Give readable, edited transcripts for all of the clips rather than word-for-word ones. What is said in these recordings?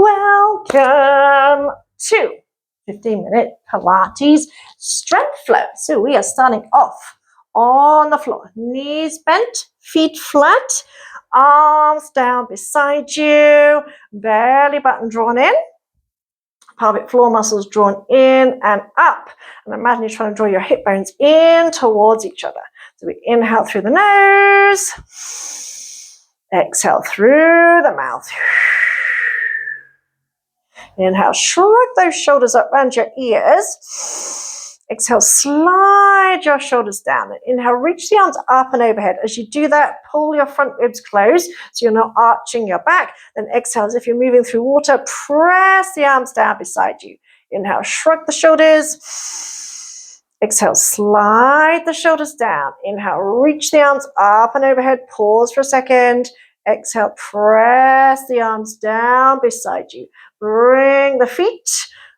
Welcome to 15-minute Pilates strength flow. So we are starting off on the floor. Knees bent, feet flat, arms down beside you, belly button drawn in, pelvic floor muscles drawn in and up. And imagine you're trying to draw your hip bones in towards each other. So we inhale through the nose, exhale through the mouth. Inhale, shrug those shoulders up around your ears. Exhale, slide your shoulders down. Inhale, reach the arms up and overhead. As you do that, pull your front ribs close so you're not arching your back. Then exhale, as if you're moving through water, press the arms down beside you. Inhale, shrug the shoulders. Exhale, slide the shoulders down. Inhale, reach the arms up and overhead. Pause for a second. Exhale, press the arms down beside you. Bring the feet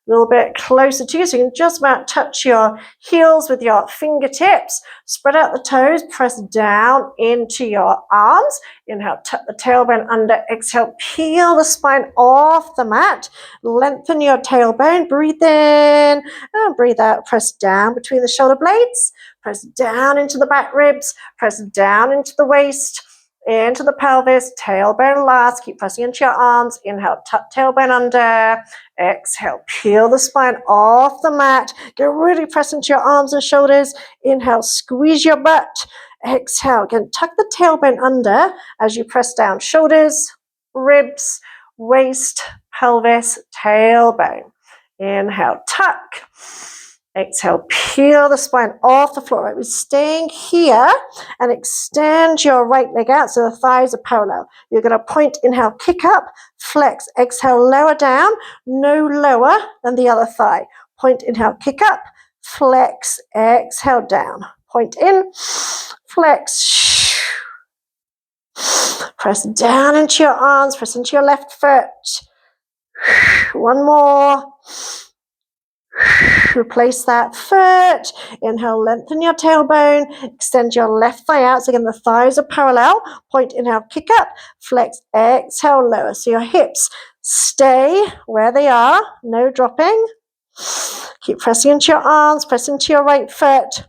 a little bit closer to you so you can just about touch your heels with your fingertips. Spread out the toes, press down into your arms. Inhale, tuck the tailbone under. Exhale, peel the spine off the mat. Lengthen your tailbone. Breathe in and breathe out. Press down between the shoulder blades. Press down into the back ribs. Press down into the waist. Into the pelvis, tailbone last. Keep pressing into your arms. Inhale, tuck tailbone under. Exhale, peel the spine off the mat. Get really press into your arms and shoulders. Inhale, squeeze your butt. Exhale, again, tuck the tailbone under as you press down. Shoulders, ribs, waist, pelvis, tailbone. Inhale, tuck. Exhale, peel the spine off the floor. Right, we're staying here and extend your right leg out so the thighs are parallel. You're going to point, inhale, kick up, flex, exhale, lower down, no lower than the other thigh. Point, inhale, kick up, flex, exhale, down. Point in, flex, press down into your arms, press into your left foot. One more. Replace that foot. Inhale, lengthen your tailbone. Extend your left thigh out. So again, the thighs are parallel. Point, inhale, kick up. Flex, exhale, lower. So your hips stay where they are. No dropping. Keep pressing into your arms. Press into your right foot.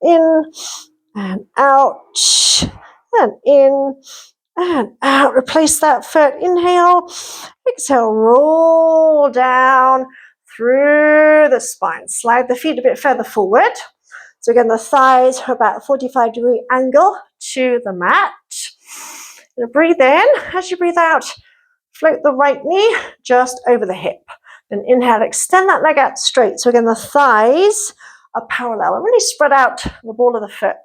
In and out. And in and out. Replace that foot. Inhale. Exhale, roll down through the spine. Slide the feet a bit further forward. So again, the thighs are about a 45-degree angle to the mat. You're going to breathe in. As you breathe out, float the right knee just over the hip. Then inhale, extend that leg out straight. So again, the thighs are parallel and really spread out the ball of the foot.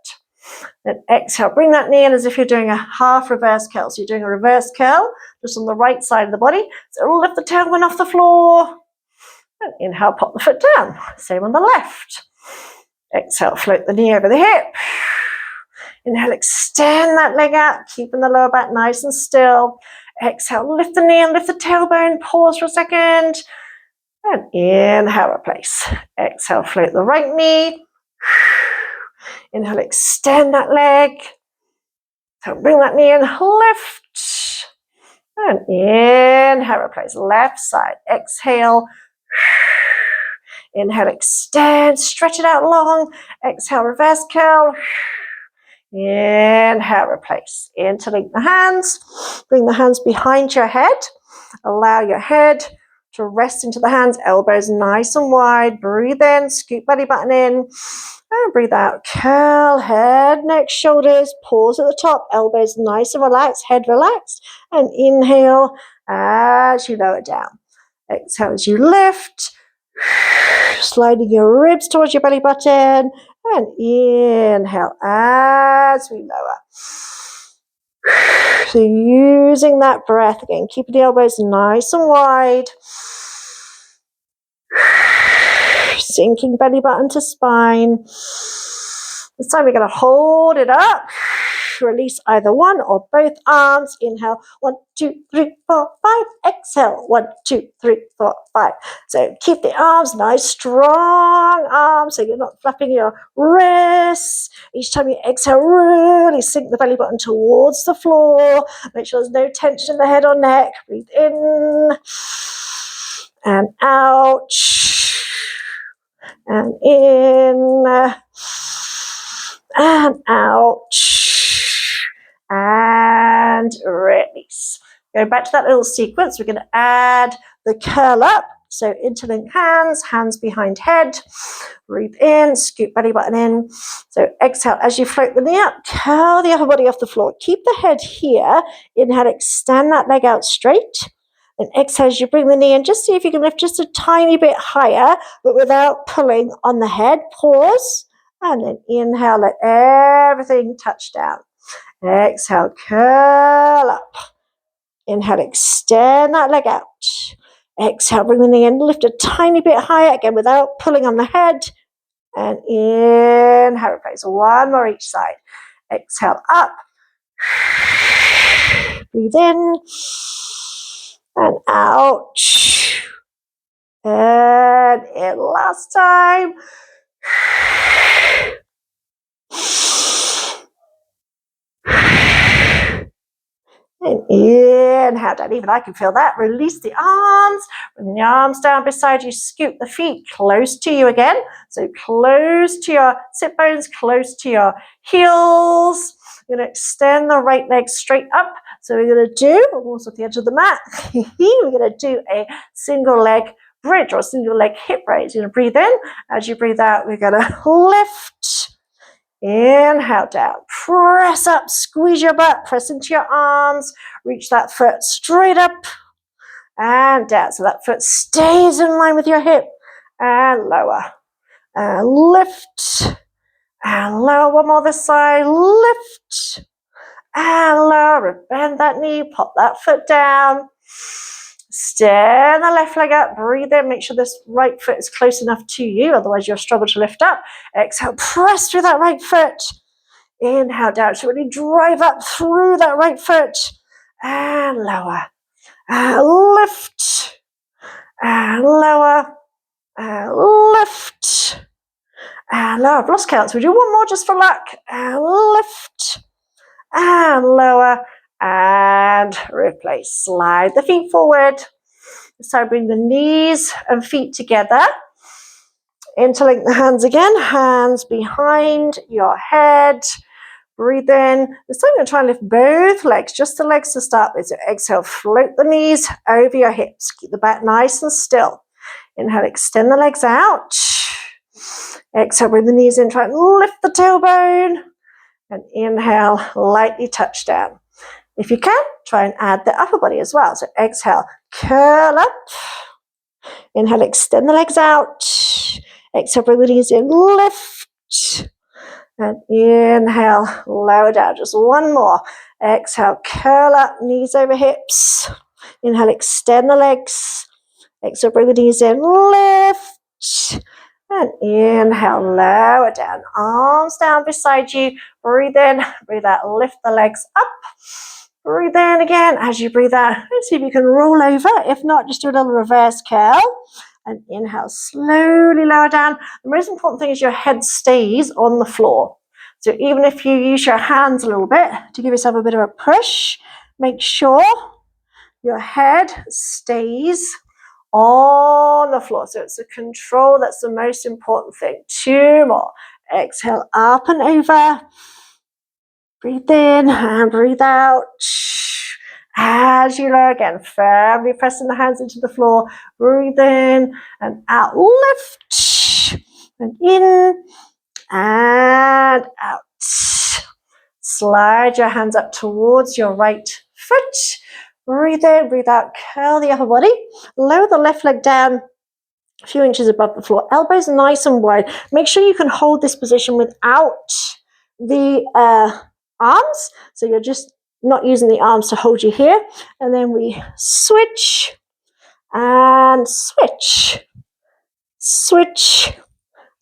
Then exhale, bring that knee in as if you're doing a half reverse curl. So you're doing a reverse curl just on the right side of the body. So lift the tailbone off the floor. And inhale, pop the foot down. Same on the left. Exhale, float the knee over the hip. Inhale, extend that leg out, keeping the lower back nice and still. Exhale, lift the knee and lift the tailbone. Pause for a second. And inhale, replace. Exhale, float the right knee. Inhale, extend that leg. So bring that knee in, lift. And inhale, replace. Left side. Exhale. Inhale, extend. Stretch it out long. Exhale, reverse curl. Inhale, replace. Interlink the hands. Bring the hands behind your head. Allow your head to rest into the hands. Elbows nice and wide. Breathe in. Scoop belly button in. And breathe out. Curl, head, neck, shoulders. Pause at the top. Elbows nice and relaxed. Head relaxed. And inhale as you lower down. Exhale as you lift. Sliding your ribs towards your belly button. And inhale as we lower. So using that breath again. Keeping the elbows nice and wide. Sinking belly button to spine. This time we're going to hold it up release either one or both arms. Inhale, 1, 2, 3, 4, 5. Exhale, 1, 2, 3, 4, 5. So keep the arms nice, strong arms, so you're not flapping your wrists. Each time you exhale, really sink the belly button towards the floor. Make sure there's no tension in the head or neck. Breathe in and out. And in and out and release. Go back to that little sequence. We're going to add the curl up. So interlink hands, hands behind head. Breathe in, scoop belly button in. So exhale as you float the knee up, curl the upper body off the floor. Keep the head here. Inhale, extend that leg out straight. And exhale as you bring the knee in. Just see if you can lift just a tiny bit higher, but without pulling on the head. Pause. And then inhale, let everything touch down. Exhale, curl up. Inhale, extend that leg out. Exhale, bring the knee in, lift a tiny bit higher, again without pulling on the head. And inhale, replace. One more each side. Exhale, up. Breathe in. And out. And in. Last time. And inhale down. Even I can feel that. Release the arms. Bring the arms down beside you. Scoop the feet close to you again. So close to your sit bones, close to your heels. You're going to extend the right leg straight up. So we're going to do, almost at the edge of the mat, we're going to do a single leg bridge or single leg hip raise. You're going to breathe in. As you breathe out, we're going to lift. Inhale down, press up, squeeze your butt, press into your arms, reach that foot straight up and down. So that foot stays in line with your hip and lower. And lift and lower. One more this side, lift and lower. Bend that knee, pop that foot down. Stand the left leg up, breathe in, make sure this right foot is close enough to you, otherwise you'll struggle to lift up. Exhale, press through that right foot. Inhale down, so really drive up through that right foot. And lower. Lift. And lower. Lift. And lower. I've lost count, so we'll do one more just for luck. And lift. And lower. And replace. Slide the feet forward. So bring the knees and feet together. Interlink the hands again. Hands behind your head. Breathe in. This time I'm going to try and lift both legs, just the legs to start with. So exhale, float the knees over your hips. Keep the back nice and still. Inhale, extend the legs out. Exhale, bring the knees in. Try and lift the tailbone. And inhale, lightly touch down. If you can, try and add the upper body as well. So exhale, curl up. Inhale, extend the legs out. Exhale, bring the knees in, lift. And inhale, lower down. Just one more. Exhale, curl up, knees over hips. Inhale, extend the legs. Exhale, bring the knees in, lift. And inhale, lower down. Arms down beside you. Breathe in, breathe out, lift the legs up. Breathe in again. As you breathe out, let's see if you can roll over. If not, just do a little reverse curl. And inhale, slowly lower down. The most important thing is your head stays on the floor. So even if you use your hands a little bit to give yourself a bit of a push, make sure your head stays on the floor. So it's the control that's the most important thing. Two more. Exhale, up and over. Breathe in and breathe out. As you lower again, firmly pressing the hands into the floor. Breathe in and out. Lift and in and out. Slide your hands up towards your right foot. Breathe in, breathe out. Curl the upper body. Lower the left leg down a few inches above the floor. Elbows nice and wide. Make sure you can hold this position without the arms. So you're just not using the arms to hold you here. And then we switch and switch. Switch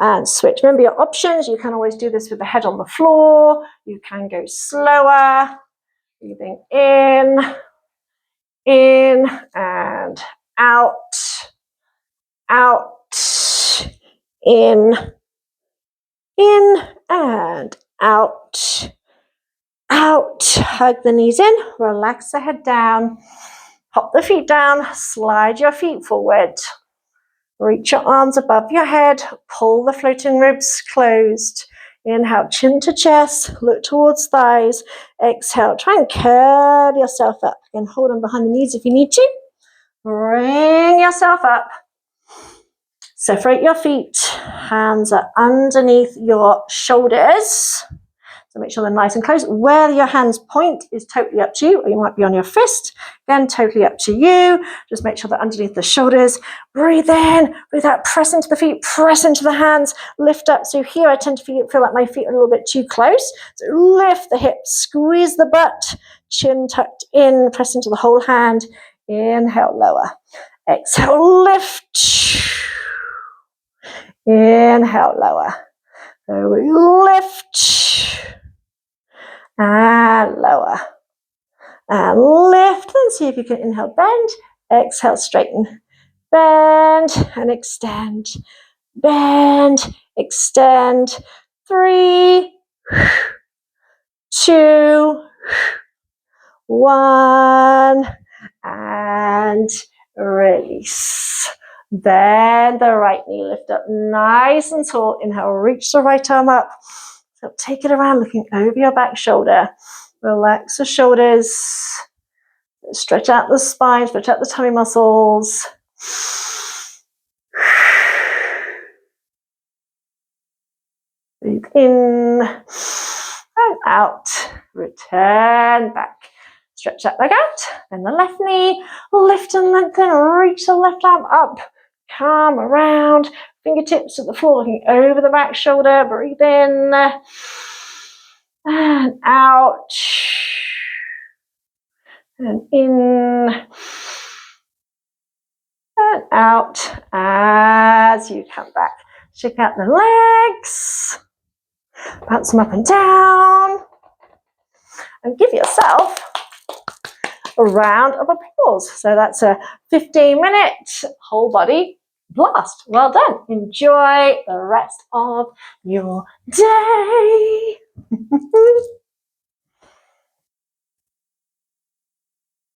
and switch. Remember your options. You can always do this with the head on the floor. You can go slower. Breathing in and out, in and out. Hug the knees in, relax the head down, pop the feet down, slide your feet forward. Reach your arms above your head, pull the floating ribs closed. Inhale, chin to chest, look towards thighs. Exhale, try and curl yourself up. Again, hold on behind the knees if you need to. Bring yourself up. Separate your feet. Hands are underneath your shoulders. So make sure they're nice and close. Where your hands point is totally up to you, or you might be on your fist. Again, totally up to you. Just make sure they're underneath the shoulders. Breathe in, breathe out, press into the feet, press into the hands, lift up. So here I tend to feel like my feet are a little bit too close. So lift the hips, squeeze the butt, chin tucked in, press into the whole hand. Inhale, lower. Exhale, lift. Inhale, lower. So we lift. And lower. And lift. And see if you can inhale, bend. Exhale, straighten. Bend and extend. Bend, extend. 3, 2, 1. And release. Bend the right knee, lift up nice and tall. Inhale, reach the right arm up. So take it around, looking over your back shoulder. Relax the shoulders. Stretch out the spine, stretch out the tummy muscles. Breathe in and out. Return back. Stretch that leg out. Then the left knee. Lift and lengthen. Reach the left arm up. Come around. Fingertips to the floor, looking over the back shoulder. Breathe in and out. And in and out as you come back. Shake out the legs. Bounce them up and down. And give yourself a round of applause. So that's a 15-minute whole body blast. Well done. Enjoy the rest of your day.